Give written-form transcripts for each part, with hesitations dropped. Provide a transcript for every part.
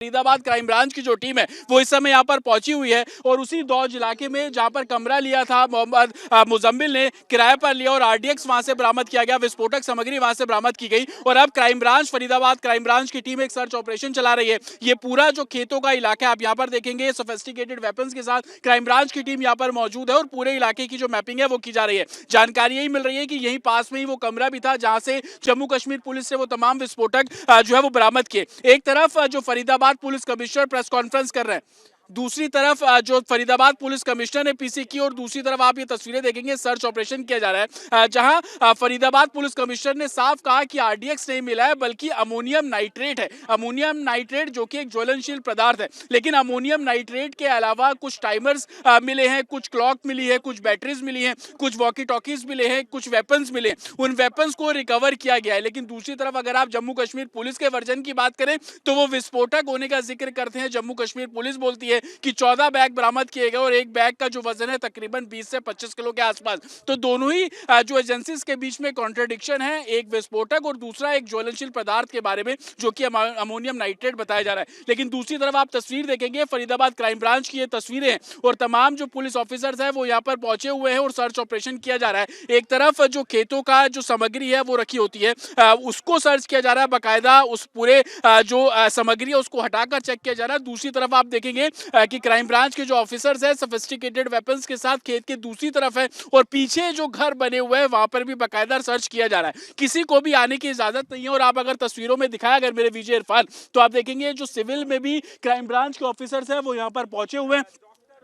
Faridabad crime branch की जो team है वो इस समय यहाँ पर पहुंची हुई है और उसी दौज इलाके में जहाँ पर कमरा लिया था मोहम्मद मुजम्मिल ने किराए पर लिया और आरडीएक्स वहां से बरामद किया गया, विस्फोटक सामग्री वहां से बरामद की गई और अब crime branch Faridabad crime branch की टीम एक सर्च ऑपरेशन चला रही है। ये पूरा जो खेतों का इलाका है आप यहाँ पर देखेंगे सोफिस्टिकेटेड वेपन्स के साथ क्राइम ब्रांच की टीम यहाँ पर मौजूद है और पूरे इलाके की जो मैपिंग है वो की जा रही है। जानकारी यही मिल रही है कि यही पास में ही वो कमरा भी था जहां से जम्मू कश्मीर पुलिस से वो तमाम विस्फोटक जो है वो बरामद किए। एक तरफ जो Faridabad police commissioner press conference कर रहे हैं, दूसरी तरफ जो फरीदाबाद पुलिस कमिश्नर ने पीसी की और दूसरी तरफ आप ये तस्वीरें देखेंगे सर्च ऑपरेशन किया जा रहा है जहां फरीदाबाद पुलिस कमिश्नर ने साफ कहा कि आरडीएक्स नहीं मिला है बल्कि अमोनियम नाइट्रेट है। अमोनियम नाइट्रेट जो कि एक ज्वलनशील पदार्थ है, लेकिन अमोनियम नाइट्रेट के अलावा कुछ टाइमर्स मिले हैं, कुछ क्लॉक मिली है, कुछ बैटरीज मिली है, कुछ वॉकी टॉकीज मिले हैं, कुछ वेपन्स मिले। उन वेपन्स को रिकवर किया गया है। लेकिन दूसरी तरफ अगर आप जम्मू कश्मीर पुलिस के वर्जन की बात करें तो वो विस्फोटक होने का जिक्र करते हैं। जम्मू कश्मीर पुलिस बोलती है कि 14 बैग बरामद किए गए और एक बैग का जो वजन है तकरीबन 20 से 25 किलो के आसपास। तो दोनों ही जो एजेंसीज के बीच में कॉन्ट्रडिक्शन है, एक विस्फोटक और दूसरा एक ज्वलनशील पदार्थ के बारे में जो कि अमोनियम नाइट्रेट बताया जा रहा है। लेकिन दूसरी तरफ आप तस्वीर देखेंगे, फरीदाबाद क्राइम ब्रांच की ये तस्वीरें हैं और तमाम जो पुलिस ऑफिसर्स हैं वो यहाँ पर पहुंचे हुए हैं और सर्च ऑपरेशन किया जा रहा है। एक तरफ जो खेतों का जो सामग्री है वो रखी होती है उसको सर्च किया जा रहा है, बाकायदा उस पूरे जो सामग्री है उसको हटाकर चेक किया जा रहा है। दूसरी तरफ आप देखेंगे कि क्राइम ब्रांच के जो ऑफिसर्स हैं सोफिस्टिकेटेड वेपन्स के साथ खेत के दूसरी तरफ है और पीछे जो घर बने हुए हैं वहां पर भी बाकायदा सर्च किया जा रहा है। किसी को भी आने की इजाजत नहीं है और आप अगर तस्वीरों में दिखाया अगर मेरे विजय इरफान तो आप देखेंगे जो सिविल में भी क्राइम ब्रांच के ऑफिसर्स हैं वो यहाँ पर पहुंचे हुए हैं।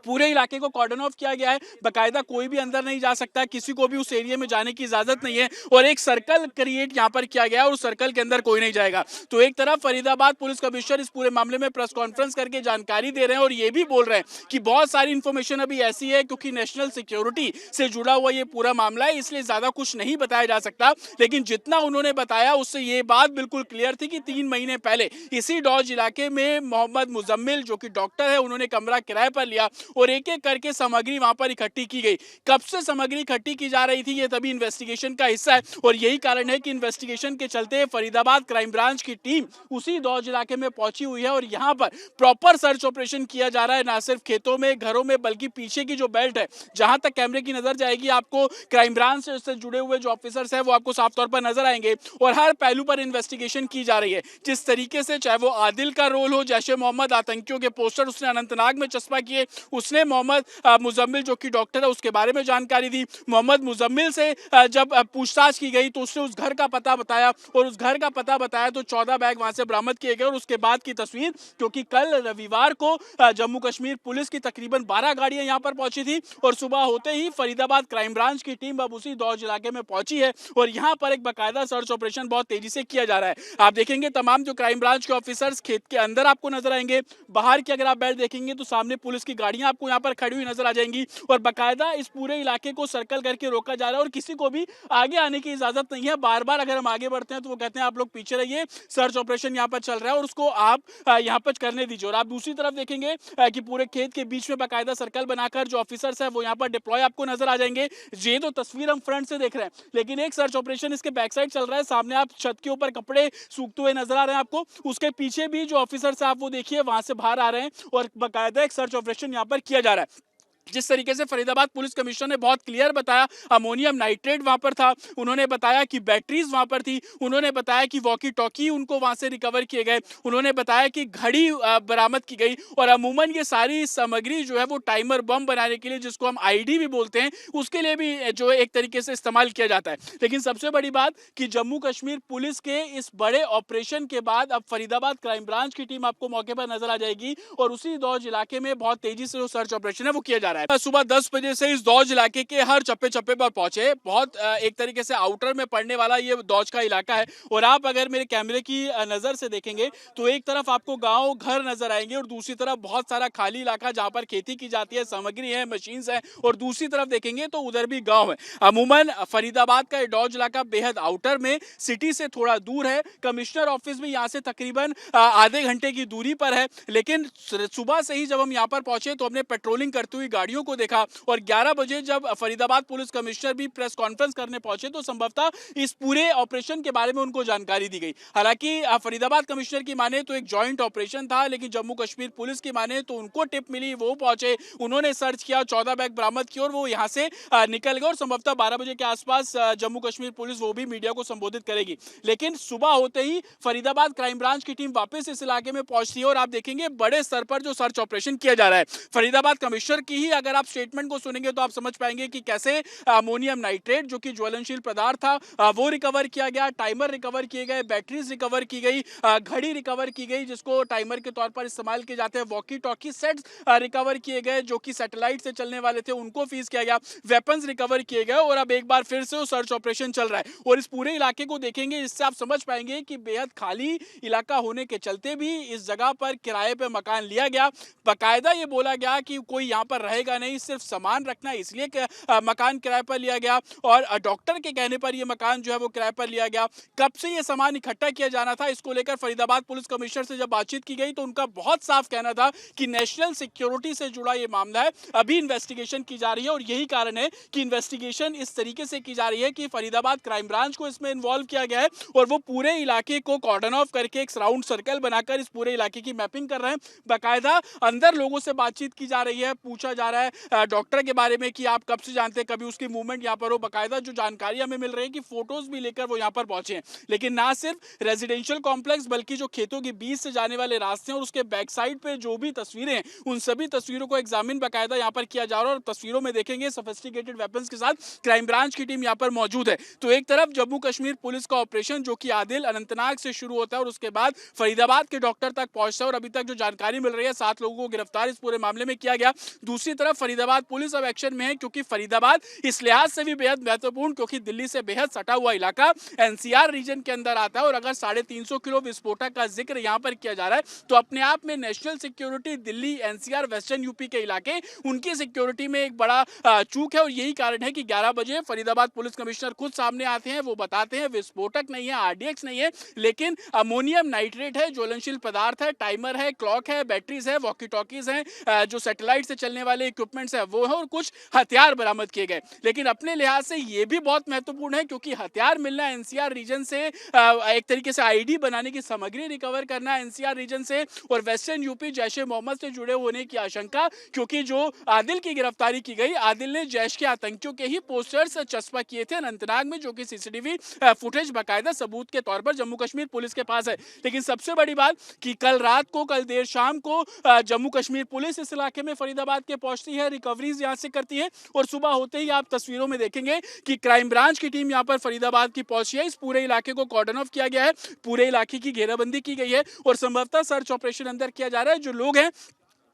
पूरे इलाके को कॉर्डन ऑफ किया गया है, बाकायदा कोई भी अंदर नहीं जा सकता, किसी को भी उस एरिया में जाने की इजाजत नहीं है और एक सर्कल क्रिएट यहाँ पर किया गया है और उस सर्कल के अंदर कोई नहीं जाएगा। तो एक तरफ फरीदाबाद पुलिस कमिश्नर इस पूरे मामले में प्रेस कॉन्फ्रेंस करके जानकारी दे रहे हैं और ये भी बोल रहे हैं कि बहुत सारी इंफॉर्मेशन अभी ऐसी है क्योंकि नेशनल सिक्योरिटी से जुड़ा हुआ ये पूरा मामला है, इसलिए ज्यादा कुछ नहीं बताया जा सकता। लेकिन जितना उन्होंने बताया उससे ये बात बिल्कुल क्लियर थी कि 3 महीने पहले इसी डॉज इलाके में मोहम्मद मुजम्मिल जो कि डॉक्टर है उन्होंने कमरा किराए पर लिया और एक एक करके सामग्री वहां पर इकट्ठी की गई। कब से सामग्री इकट्ठी की जा रही थी ये तभी इन्वेस्टिगेशन का हिस्सा है और यही कारण है कि इन्वेस्टिगेशन के चलते फरीदाबाद क्राइम ब्रांच की टीम उसी दौज इलाके में पहुंची हुई है और यहां पर प्रॉपर सर्च ऑपरेशन किया जा रहा है, ना सिर्फ खेतों में घरों में बल्कि पीछे की जो बेल्ट है जहां तक कैमरे की नजर जाएगी आपको क्राइम ब्रांच से जुड़े हुए जो ऑफिसर्स है वो आपको साफ तौर पर नजर आएंगे और हर पहलू पर इन्वेस्टिगेशन की जा रही है। जिस तरीके से चाहे वो आदिल का रोल हो, जैसे मोहम्मद आतंकियों के पोस्टर उसने अनंतनाग में चस्पा किए, उसने मोहम्मद मुजम्मिल जो कि डॉक्टर है उसके बारे में जानकारी दी। मोहम्मद मुजम्मिल से जब पूछताछ की गई तो उसने उस घर का पता बताया और उस घर का पता बताया तो 14 बैग वहां से बरामद किए गए और उसके बाद की तस्वीर क्योंकि कल रविवार को जम्मू कश्मीर पुलिस की तकरीबन 12 गाड़ियां यहां पर पहुंची थी और सुबह होते ही फरीदाबाद क्राइम ब्रांच की टीम अब उसी दौज इलाके में पहुंची है और यहां पर एक बाकायदा सर्च ऑपरेशन बहुत तेजी से किया जा रहा है। आप देखेंगे तमाम जो क्राइम ब्रांच के ऑफिसर्स खेत के अंदर आपको नजर आएंगे, बाहर की अगर आप बेल्ट देखेंगे तो सामने पुलिस की गाड़ियां आपको यहाँ पर खड़ी हुई नजर आ जाएंगी और बाकायदा इस पूरे इलाके को सर्कल करके रोका जा रहा है और किसी को भी आगे आने की इजाजत नहीं है। बार बार अगर हम आगे बढ़ते हैं तो वो कहते हैं आप लोग पीछे रहिए, सर्च ऑपरेशन यहाँ पर चल रहा है और उसको आप यहाँ पर करने दीजिए। और आप दूसरी तरफ देखेंगे कि पूरे खेत के बीच में बाकायदा सर्कल बनाकर जो ऑफिसर्स है वो यहाँ पर डिप्लॉय आपको नजर आ जाएंगे। ये तो तस्वीर हम फ्रंट से देख रहे हैं लेकिन एक सर्च ऑपरेशन इसके बैक साइड चल रहा है। सामने आप छत के ऊपर कपड़े सूखते हुए नजर आ रहे हैं आपको, उसके पीछे भी जो ऑफिसर्स है आप वो देखिए वहां से बाहर आ रहे हैं और बाकायदा एक सर्च ऑपरेशन यहाँ पर किया जा रहा है। जिस तरीके से फरीदाबाद पुलिस कमिश्नर ने बहुत क्लियर बताया, अमोनियम नाइट्रेट वहां पर था, उन्होंने बताया कि बैटरीज वहां पर थी, उन्होंने बताया कि वॉकी टॉकी उनको वहां से रिकवर किए गए, उन्होंने बताया कि घड़ी बरामद की गई और अमूमन ये सारी सामग्री जो है वो टाइमर बम बनाने के लिए जिसको हम आईडी भी बोलते हैं उसके लिए भी जो एक तरीके से इस्तेमाल किया जाता है। लेकिन सबसे बड़ी बात कि जम्मू कश्मीर पुलिस के इस बड़े ऑपरेशन के बाद अब फरीदाबाद क्राइम ब्रांच की टीम आपको मौके पर नजर आ जाएगी और उसी दौज इलाके में बहुत तेजी से जो सर्च ऑपरेशन है वो किया जा रहा है। सुबह 10 बजे से इस दौज इलाके के हर चप्पे चप्पे पर पहुंचे, बहुत एक तरीके से आउटर में पड़ने वाला ये दौज का इलाका है और आप अगर मेरे कैमरे की नजर से देखेंगे तो एक तरफ आपको गांव घर नजर आएंगे और दूसरी तरफ बहुत सारा खाली इलाका जहां पर खेती की जाती है, सामग्री है, मशीन्स है और दूसरी तरफ देखेंगे तो उधर भी गांव है। अमूमन फरीदाबाद का दौज इलाका बेहद आउटर में सिटी से थोड़ा दूर है, कमिश्नर ऑफिस भी यहाँ से तकरीबन आधे घंटे की दूरी पर है। लेकिन सुबह से ही जब हम यहाँ पर पहुंचे तो हमने पेट्रोलिंग करती हुई गाड़ी गाड़ियों को देखा और 11 बजे जब फरीदाबाद पुलिस कमिश्नर भी प्रेस कॉन्फ्रेंस करने पहुंचे तो संभवतः इस पूरे ऑपरेशन के बारे में उनको जानकारी दी गई। हालांकि फरीदाबाद कमिश्नर की माने तो एक जॉइंट ऑपरेशन था, लेकिन जम्मू कश्मीर पुलिस की माने तो उनको टिप मिली, वो पहुंचे, उन्होंने सर्च किया, 14 बैग बरामद किए और वो यहां से निकल गए और संभवतः 12 बजे के आसपास जम्मू कश्मीर पुलिस वो भी मीडिया को संबोधित करेगी। लेकिन सुबह होते ही फरीदाबाद क्राइम ब्रांच की टीम वापस इस इलाके में पहुंचती है और आप देखेंगे बड़े स्तर पर जो सर्च ऑपरेशन किया जा रहा है। फरीदाबाद कमिश्नर की ही अगर आप स्टेटमेंट को सुनेंगे तो आप समझ पाएंगे कि कैसे अमोनियम नाइट्रेट जो कि ज्वलनशील पदार्थ था वो रिकवर किया गया, टाइमर रिकवर किए गए, बैटरीज रिकवर की गई, घड़ी रिकवर की गई जिसको टाइमर के तौर पर इस्तेमाल किए जाते हैं, वॉकी टॉकी सेट्स रिकवर किए गए जो कि सैटेलाइट से चलने वाले थे उनको फीस किया गया, वेपन्स रिकवर किए गए और अब एक बार फिर से वो सर्च ऑपरेशन चल रहा है। और इस पूरे इलाके को देखेंगे, इससे आप समझ पाएंगे कि बेहद खाली इलाका होने के चलते भी इस जगह पर किराए पे मकान लिया गया। बाकायदा ये बोला गया कि कोई यहाँ पर रहेगा नहीं, सिर्फ सामान रखना, इसलिए मकान किराए पर लिया गया और डॉक्टर के कहने पर यह मकान जो है वो किराए पर लिया गया। कब से ये सामान इकट्ठा किया जाना था, इसको लेकर फरीदाबाद पुलिस कमिश्नर से जब बातचीत की गई तो उनका बहुत साफ कहना था कि नेशनल सिक्योरिटी से जुड़ा ये मामला है, अभी इन्वेस्टिगेशन की जा रही है और यही कारण है कि इन्वेस्टिगेशन इस तरीके से की जा रही है कि फरीदाबाद क्राइम ब्रांच को इसमें इन्वॉल्व किया गया है और वो पूरे इलाके को कॉर्डन ऑफ करके एक राउंड सर्कल बनाकर इस पूरे इलाके की मैपिंग कर रहे हैं। बाकायदा अंदर लोगों से बातचीत की जा रही है, पूछा जा रहा है डॉक्टर के बारे में कि आप कब से जानते हैं, कभी उसकी मूवमेंट यहाँ पर हो। बाकायदा जो जानकारी हमें मिल रही है कि फोटोज भी लेकर वो यहाँ पर पहुंचे हैं। लेकिन ना सिर्फ रेजिडेंशियल कॉम्प्लेक्स बल्कि जो खेतों के बीच से जाने वाले रास्ते हैं और उसके बैक साइड पे जो भी तस्वीरें हैं उन सभी तस्वीरों को एग्जामिन बाकायदा यहाँ पर किया जा रहा है और तस्वीरों में देखेंगे सोफिस्टिकेटेड वेपन्स के साथ क्राइम ब्रांच की टीम यहाँ पर मौजूद है। तो एक तरफ जम्मू कश्मीर पुलिस का ऑपरेशन जो कि आदिल अनंतनाग से शुरू होता है और उसके बाद फरीदाबाद के डॉक्टर तक पहुंचता है और अभी तक जो जानकारी मिल रही है 7 लोगों को गिरफ्तार इस पूरे मामले में किया गया। दूसरी तरफ फरीदाबाद पुलिस अब एक्शन में है क्योंकि फरीदाबाद इस लिहाज से भी बेहद महत्वपूर्ण क्योंकि दिल्ली से बेहद सटा हुआ इलाका एनसीआर रीजन के अंदर आता है और अगर 350 किलो विस्फोटक का जिक्र यहां पर किया जा रहा है तो अपने आप में national security Delhi NCR western UP के इलाके उनकी सिक्योरिटी में एक बड़ा चूक है और यही कारण है कि 11 बजे फरीदाबाद पुलिस कमिश्नर खुद सामने आते हैं, वो बताते हैं विस्फोटक नहीं है, आरडीएक्स नहीं है, लेकिन अमोनियम नाइट्रेट है, ज्वलनशील पदार्थ है, टाइमर है, क्लॉक है, बैटरीज है, वॉकी टॉकीज है, जो सैटेलाइट से चलने वाले इक्विपमेंट्स है वो है और कुछ हथियार बरामद किए गए। लेकिन अपने लिहाज से ये भी बहुत महत्वपूर्ण है क्योंकि हथियार मिलना एनसीआर रीजन से एक तरीके से आईडी बनाने की सामग्री रिकवर करना एनसीआर रीजन से और वेस्टर्न यूपी जैश ए मोहम्मद से जुड़े होने की आशंका क्योंकि जो आदिल की गिरफ्तारी की गई, आदिल ने जैश के आतंकियों के ही पोस्टर्स चस्पा किए थे अनंतनाग में जो कि सीसीटीवी फुटेज बाकायदा सबूत के तौर पर जम्मू कश्मीर पुलिस के पास है। लेकिन सबसे बड़ी बात कि कल रात को, कल देर शाम को जम्मू कश्मीर पुलिस इस इलाके में फरीदाबाद के पहुंचती है, रिकवरीज यहां से करती है और सुबह होते ही आप तस्वीरों में देखेंगे कि क्राइम ब्रांच की टीम यहां पर फरीदाबाद की पहुंची है। इस पूरे इलाके को कॉर्डन ऑफ किया गया है, पूरे इलाके की घेराबंदी की गई है और संभवतः सर्च ऑपरेशन अंदर किया जा रहा है। जो लोग हैं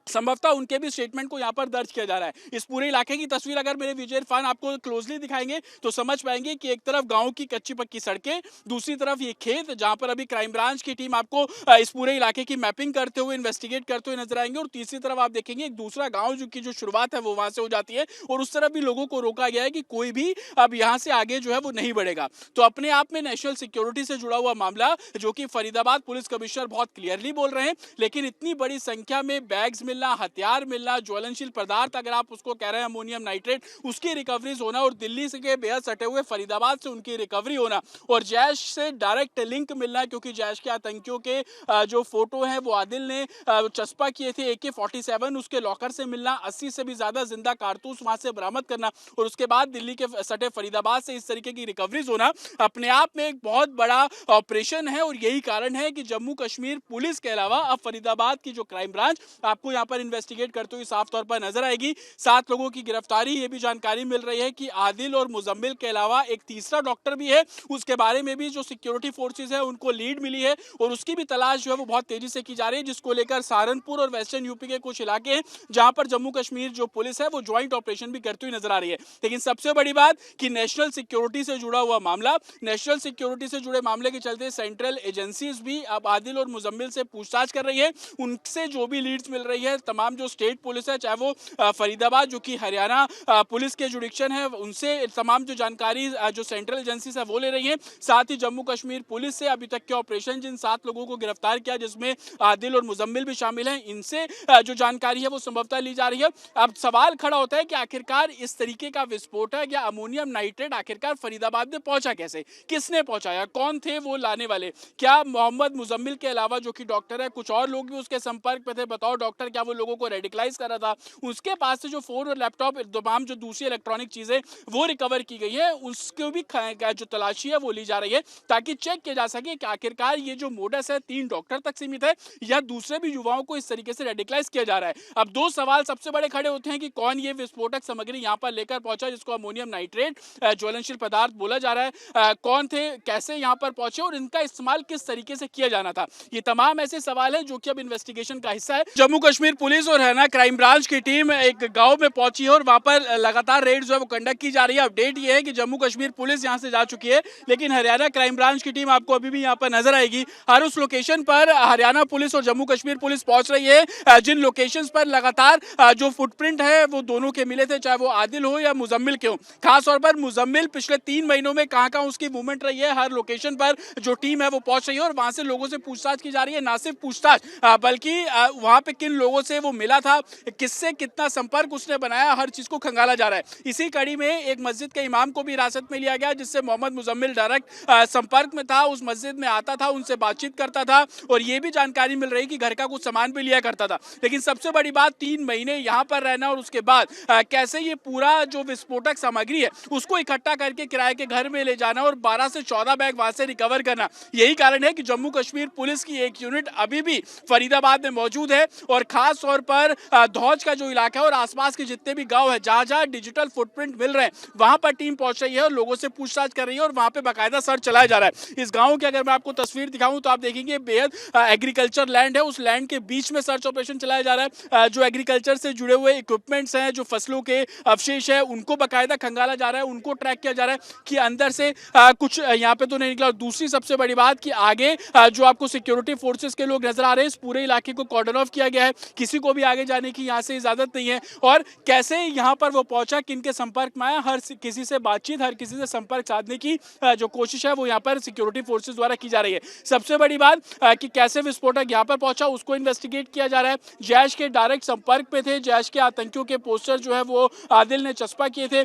संभवतः उनके भी स्टेटमेंट को यहां पर दर्ज किया जा रहा है। इस पूरे इलाके की तस्वीर अगर मेरे विजय इरफान आपको क्लोजली दिखाएंगे तो समझ पाएंगे कि एक तरफ गांव की कच्ची पक्की सड़कें, दूसरी तरफ ये खेत जहां पर अभी क्राइम ब्रांच की टीम आपको इस पूरे इलाके की मैपिंग करते हुए, इन्वेस्टिगेट करते हुए नजर आएंगे और तीसरी तरफ आप देखेंगे एक दूसरा गाँव जो की जो शुरुआत है वो वहां से हो जाती है और उस तरफ भी लोगों को रोका गया है कि कोई भी अब यहाँ से आगे जो है वो नहीं बढ़ेगा। तो अपने आप में नेशनल सिक्योरिटी से जुड़ा हुआ मामला जो कि फरीदाबाद पुलिस कमिश्नर बहुत क्लियरली बोल रहे हैं, लेकिन इतनी बड़ी संख्या में बैग्स मिलना, हथियार मिलना, ज्वलनशील पदार्थ अगर आप उसको कह रहे हैं अमोनियम नाइट्रेट, उसकी रिकवरीज होना और दिल्ली से के बेहद सटे हुए फरीदाबाद से उनकी रिकवरी होना और जैश से डायरेक्ट लिंक मिलना क्योंकि जैश के आतंकियों के जो फोटो हैं वो आदिल ने चस्पा किए थे AK-47 उसके लॉकर से मिलना, 80 से भी ज्यादा जिंदा कारतूस वहां से बरामद करना और उसके बाद दिल्ली के सटे फरीदाबाद से इस तरीके की रिकवरीज होना अपने आप में एक बहुत बड़ा ऑपरेशन है और यही कारण है कि जम्मू कश्मीर पुलिस के अलावा अब फरीदाबाद की जो क्राइम ब्रांच आपको यहाँ पर इन्वेस्टिगेट करते हुए साफ तौर पर नजर आएगी। 7 लोगों की गिरफ्तारी, ये भी जानकारी मिल रही है कि आदिल और मुजम्मिल के अलावा एक तीसरा डॉक्टर भी है, उसके बारे में भी जो सिक्योरिटी फोर्सेस है उनको लीड मिली है और उसकी भी तलाश जो है वो बहुत तेजी से की जा रही है, जिसको लेकर सहारनपुर और वेस्टर्न यूपी के कुछ इलाके हैं जहां पर जम्मू कश्मीर जो पुलिस है वो ज्वाइंट ऑपरेशन भी करती हुई नजर आ रही है। लेकिन सबसे बड़ी बात कि नेशनल सिक्योरिटी से जुड़ा हुआ मामला, नेशनल सिक्योरिटी से जुड़े मामले के चलते सेंट्रल एजेंसीज भी अब आदिल और मुजम्मिल से पूछताछ कर रही है, उनसे जो भी लीड्स मिल रही है है। तमाम जो स्टेट पुलिस है, चाहे वो फरीदाबाद जो कि हरियाणा पुलिस के जुडिक्शन है, उनसे तमाम जो जानकारी जो सेंट्रल एजेंसीज है वो ले रही है। साथ ही जम्मू कश्मीर पुलिस से अभी तक के ऑपरेशन, जिन 7 लोगों को गिरफ्तार किया जिसमें आदिल और मुजम्मिल भी शामिल हैं, इनसे जो जानकारी है वो संभवतः ली जा रही है। अब सवाल खड़ा होता है कि आखिरकार इस तरीके का विस्फोटक या अमोनियम नाइट्रेट आखिरकार फरीदाबाद में पहुंचा कैसे, किसने पहुंचाया, कौन थे वो लाने वाले? क्या मोहम्मद मुजम्मिल के अलावा जो कि डॉक्टर है, कुछ और लोग भी उसके संपर्क में थे? बताओ डॉक्टर, क्या वो लोगों को रेडिकलाइज कर रहा था? उसके पास से जो फोन और लैपटॉप, तमाम जो दूसरी इलेक्ट्रॉनिक चीजें वो रिकवर की गई है, उसको भी जो तलाशी है वो ली जा रही है ताकि चेक किया जा सके कि आखिरकार ये जो मोडस है 3 डॉक्टर तक सीमित है या दूसरे भी युवाओं को इस तरीके से रेडिकलाइज किया जा रहा है। अब 2 सवाल सबसे बड़े खड़े होते हैं कि कौन ये विस्फोटक सामग्री यहाँ पर लेकर पहुंचा जिसको अमोनियम नाइट्रेट ज्वलनशील पदार्थ बोला जा रहा है, कौन थे, कैसे यहाँ पर पहुंचे और इनका इस्तेमाल किस तरीके से किया जाना था? ये तमाम ऐसे सवाल है जो कि अब इन्वेस्टिगेशन का हिस्सा है। जम्मू कश्मीर पुलिस और हरियाणा क्राइम ब्रांच की टीम एक गांव में पहुंची है और वहां पर लगातार रेड जो है वो कंडक्ट की जा रही है। अपडेट ये है कि जम्मू कश्मीर पुलिस यहां से जा चुकी है, लेकिन हरियाणा क्राइम ब्रांच की टीम आपको अभी भी यहां पर नजर आएगी। हर उस लोकेशन पर हरियाणा पुलिस और जम्मू कश्मीर पुलिस पहुंच रही है जिन लोकेशंस पर लगातार जो फुटप्रिंट है वो दोनों के मिले थे, चाहे वो आदिल हो या मुजम्मिल के हो। खासतौर पर मुजम्मिल पिछले 3 महीनों में कहां उसकी मूवमेंट रही है, हर लोकेशन पर जो टीम है वो पहुंच रही है और वहां से लोगों से पूछताछ की जा रही है। ना सिर्फ पूछताछ बल्कि वहां पे किन लोगों से वो मिला था, किससे कितना संपर्क उसने बनाया, हर चीज को खंगाला जा रहा है। इसी कड़ी में एक मस्जिद के इमाम को भी हिरासत में लिया गया जिससे मोहम्मद मुजम्मिल डायरेक्ट संपर्क में था, उस मस्जिद में आता था, उनसे बातचीत करता था और ये भी जानकारी मिल रही कि घर का कुछ सामान भी लिया करता था। लेकिन सबसे बड़ी बात 3 महीने यहाँ पर रहना और उसके बाद कैसे ये पूरा जो विस्फोटक सामग्री है उसको इकट्ठा करके किराए के घर में ले जाना और 12 से 14 बैग वहां से रिकवर करना। यही कारण है कि जम्मू कश्मीर पुलिस की एक यूनिट अभी भी फरीदाबाद में मौजूद है और खास तौर पर धौज का जो इलाका है और आसपास के जितने भी गांव है जहां जहां डिजिटल फुटप्रिंट मिल रहे हैं वहां पर टीम पहुंच रही है और लोगों से पूछताछ कर रही है और वहां पे बाकायदा सर्च चलाया जा रहा है। इस गांव की अगर मैं आपको तस्वीर दिखाऊं तो आप देखेंगे बेहद एग्रीकल्चर लैंड है, उस लैंड के बीच में सर्च ऑपरेशन चलाया जा रहा है। जो एग्रीकल्चर से जुड़े हुए इक्विपमेंट्स हैं, जो फसलों के अवशेष है, उनको बाकायदा खंगाला जा रहा है, उनको ट्रैक किया जा रहा है कि अंदर से कुछ यहाँ पे तो नहीं निकला। दूसरी सबसे बड़ी बात कि आगे जो आपको सिक्योरिटी फोर्सेस के लोग नजर आ रहे हैं, इस पूरे इलाके को कॉर्डन ऑफ किया गया है, किसी को भी आगे जाने की यहाँ से इजाजत नहीं है। और कैसे यहाँ पर वो पहुंचा, किनके संपर्क में आया, हर किसी से बातचीत, हर किसी से संपर्क साधने की जो कोशिश है वो यहाँ पर सिक्योरिटी फोर्सेस द्वारा की जा रही है। सबसे बड़ी बात कि कैसे विस्फोटक यहाँ पर पहुंचा उसको इन्वेस्टिगेट किया जा रहा है। जैश के डायरेक्ट संपर्क पे थे, जैश के आतंकियों के पोस्टर जो है वो आदिल ने चस्पा किए थे,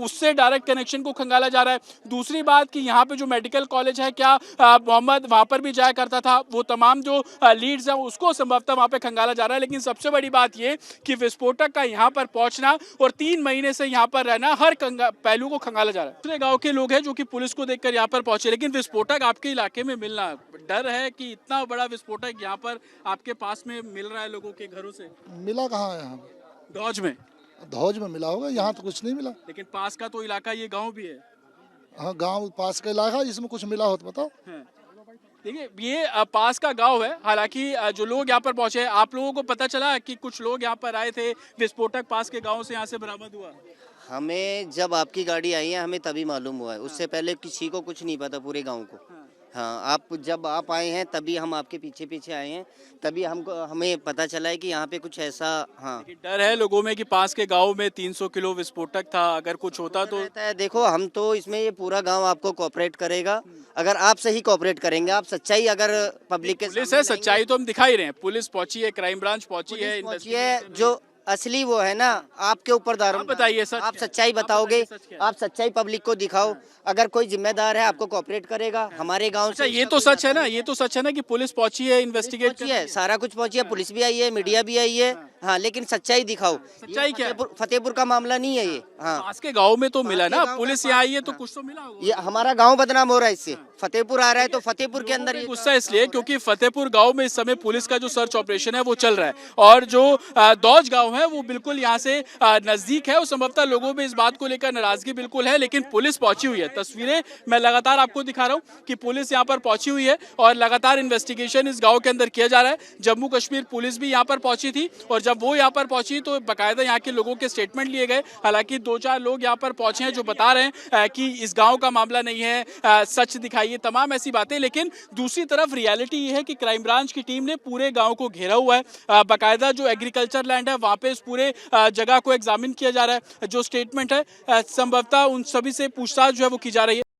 उससे डायरेक्ट कनेक्शन को खंगाला जा रहा है। दूसरी बात कि यहाँ पे जो मेडिकल कॉलेज है, क्या मोहम्मद वहां पर भी जाया करता था, वो तमाम जो लीड्स हैं उसको संभवतः वहां पे खंगाला जा रहा है। लेकिन सबसे बड़ी बात ये कि विस्फोटक का यहाँ पर पहुंचना और 3 महीने से यहाँ पर रहना, हर पहलू को खंगाला जा रहा है। दूसरे गांव के लोग हैं जो कि पुलिस को देखकर यहाँ पर पहुंचे, लेकिन विस्फोटक आपके इलाके में मिलना, डर है कि इतना बड़ा विस्फोटक यहाँ पर आपके पास में मिल रहा है लोगों के घरों से? मिला कहाँ है यहाँ? धौज में। धौज में मिला होगा, यहाँ तो कुछ नहीं मिला। लेकिन पास का तो इलाका ये गांव भी है। हाँ, गांव पास का इलाका, इसमें कुछ मिला हो तो बताओ। देखिए ये पास का गांव है, हालांकि जो लोग यहाँ पर पहुंचे, आप लोगों को पता चला कि कुछ लोग यहाँ पर आए थे, विस्फोटक पास के गांव से यहाँ से बरामद हुआ? हमें जब आपकी गाड़ी आई है हमें तभी मालूम हुआ है, उससे पहले किसी को कुछ नहीं पता पूरे गांव को। हाँ, आप जब आप आए हैं तभी हम आपके पीछे पीछे आए हैं, तभी हमें पता चला है कि यहाँ पे कुछ ऐसा। हाँ, डर है लोगों में कि पास के गांव में 300 किलो विस्फोटक था, अगर कुछ होता तो। रहता है, देखो हम तो इसमें ये पूरा गांव आपको कोऑपरेट करेगा अगर आप सही कोऑपरेट करेंगे, आप सच्चाई अगर पब्लिक के पुलिस है, सच्चाई तो हम दिखा ही रहे हैं, पुलिस पहुंची है, क्राइम ब्रांच पहुंची है, जो असली वो है ना आपके ऊपर दारों। बताइए सच, आप सच्चाई बताओगे, आप सच्चाई पब्लिक को दिखाओ, अगर कोई जिम्मेदार है आपको कोऑपरेट करेगा। हमारे गांव से ये तो सच है ना, ये तो सच है ना कि पुलिस पहुंची है, इन्वेस्टिगेट पहुंची है, सारा कुछ पहुंची है, पुलिस भी आई है, मीडिया भी आई है। हाँ, लेकिन सच्चाई दिखाओ। सच्चाई क्या? फतेहपुर का मामला नहीं है ये। हाँ, पास के गांव में तो मिला ना, पुलिस यहाँ आई है तो कुछ तो मिला होगा। ये हमारा गांव बदनाम हो रहा है इससे। फतेहपुर आ रहा है तो फतेहपुर के अंदर गुस्सा इसलिए क्योंकि फतेहपुर गांव में इस समय पुलिस का जो सर्च ऑपरेशन है वो चल रहा है और जो दौज गांव गांव है वो बिल्कुल यहाँ से नजदीक है और संभवतः लोगों में इस बात को लेकर नाराजगी बिल्कुल है, लेकिन पुलिस पहुंची हुई है। तस्वीरें मैं लगातार आपको दिखा रहा हूँ कि पुलिस यहाँ पर पहुंची हुई है और लगातार इन्वेस्टिगेशन इस गांव के अंदर किया जा रहा है। जम्मू कश्मीर पुलिस भी यहाँ पर पहुंची थी और जब वो यहाँ पर पहुंची तो बाकायदा यहाँ के लोगों के स्टेटमेंट लिए गए। हालांकि 2-4 लोग यहाँ पर पहुंचे हैं जो बता रहे हैं कि इस गांव का मामला नहीं है, सच दिखाइए, तमाम ऐसी बातें। लेकिन दूसरी तरफ रियलिटी ये है कि क्राइम ब्रांच की टीम ने पूरे गांव को घेरा हुआ है। बाकायदा जो एग्रीकल्चर लैंड है वहाँ पे इस पूरे जगह को एग्जामिन किया जा रहा है। जो स्टेटमेंट है संभवतः उन सभी से पूछताछ जो है वो की जा रही है।